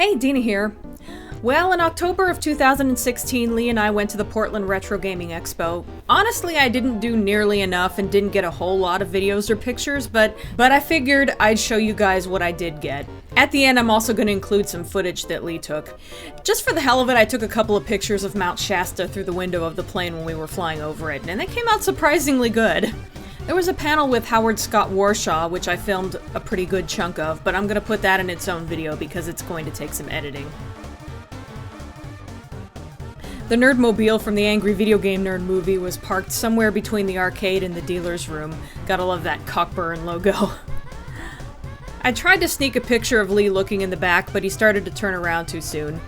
Hey, Dena here. Well, in October of 2016, Lee and I went to the Portland Retro Gaming Expo. Honestly, I didn't do nearly enough and didn't get a whole lot of videos or pictures, but I figured I'd show you guys what I did get. At the end, I'm also going to include some footage that Lee took. Just for the hell of it, I took a couple of pictures of Mount Shasta through the window of the plane when we were flying over it, and they came out surprisingly good. There was a panel with Howard Scott Warshaw, which I filmed a pretty good chunk of, but I'm going to put that in its own video because it's going to take some editing. The Nerdmobile from the Angry Video Game Nerd movie was parked somewhere between the arcade and the dealer's room. Gotta love that Cockburn logo. I tried to sneak a picture of Lee looking in the back, but he started to turn around too soon.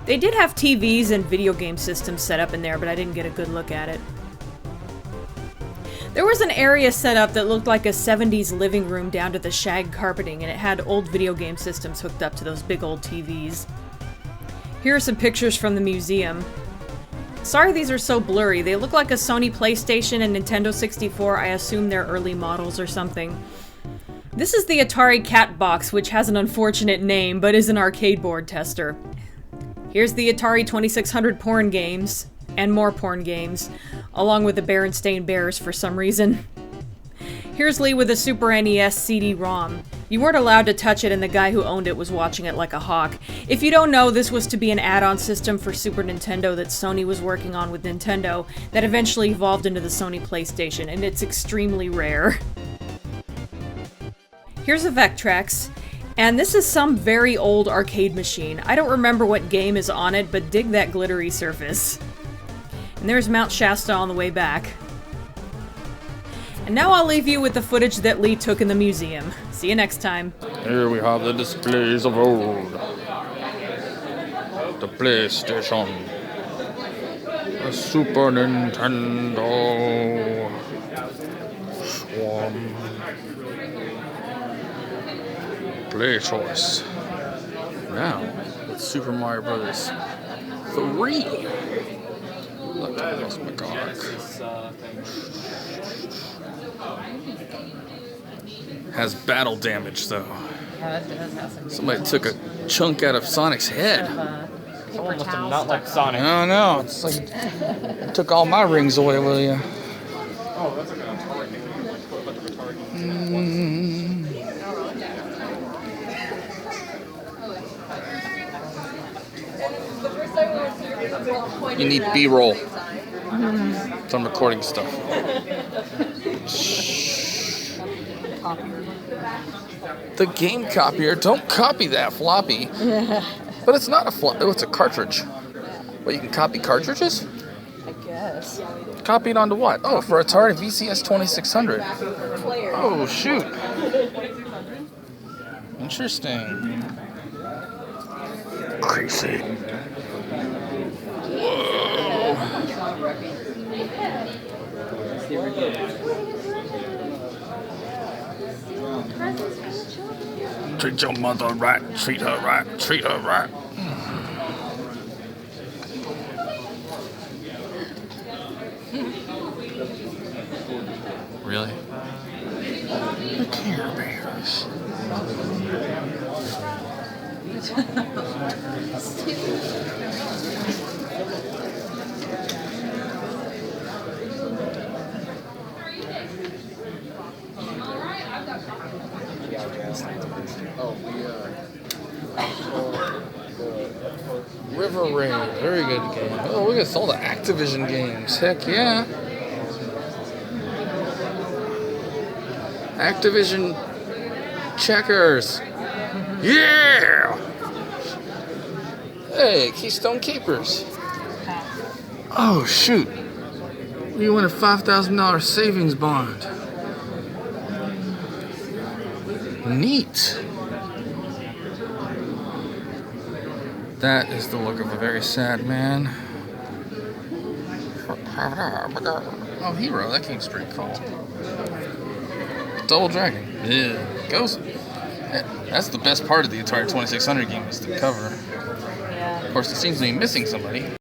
They did have TVs and video game systems set up in there, but I didn't get a good look at it. There was an area set up that looked like a 70s living room down to the shag carpeting, and it had old video game systems hooked up to those big old TVs. Here are some pictures from the museum. Sorry these are so blurry. They look like a Sony PlayStation and Nintendo 64. I assume they're early models or something. This is the Atari Cat Box, which has an unfortunate name, but is an arcade board tester. Here's the Atari 2600 porn games, and more porn games, along with the Berenstain Bears for some reason. Here's Lee with a Super NES CD-ROM. You weren't allowed to touch it, and the guy who owned it was watching it like a hawk. If you don't know, this was to be an add-on system for Super Nintendo that Sony was working on with Nintendo that eventually evolved into the Sony PlayStation, and it's extremely rare. Here's a Vectrex, and this is some very old arcade machine. I don't remember what game is on it, but dig that glittery surface. And there's Mount Shasta on the way back. And now I'll leave you with the footage that Lee took in the museum. See you next time. Here we have the displays of old. The PlayStation. The Super Nintendo. Swarm. Play choice. Now, with Super Mario Brothers 3. Look at this McGawk. Has battle damage though. Yeah, it does have some. Somebody took a chunk out of Sonic's head. Someone must have Not like Sonic. I know. It's like you took all my rings away, will you? Oh, that's like an Atari thing. Like put a bunch of Atari games. You need B-roll. So I'm recording stuff. The game copier. Don't copy that floppy. But it's not a floppy. Oh, it's a cartridge. Well, you can copy cartridges? I guess. Copy it onto what? Oh, for Atari VCS 2600. Oh, shoot. Interesting. Crazy. Whoa. Treat your mother right, treat her right, treat her right. Really? The Care Bears. River Raid, very good game. Oh, look at all the Activision games. Heck yeah. Activision Checkers. Yeah! Hey, Keystone Keepers. Oh, shoot. We won a $5,000 savings bond. Neat. That is the look of a very sad man. Oh, Hero, that game's pretty cool. Double Dragon. Yeah. Goes. That's the best part of the Atari 2600 game is the cover. Yeah. Of course, it seems to be missing somebody.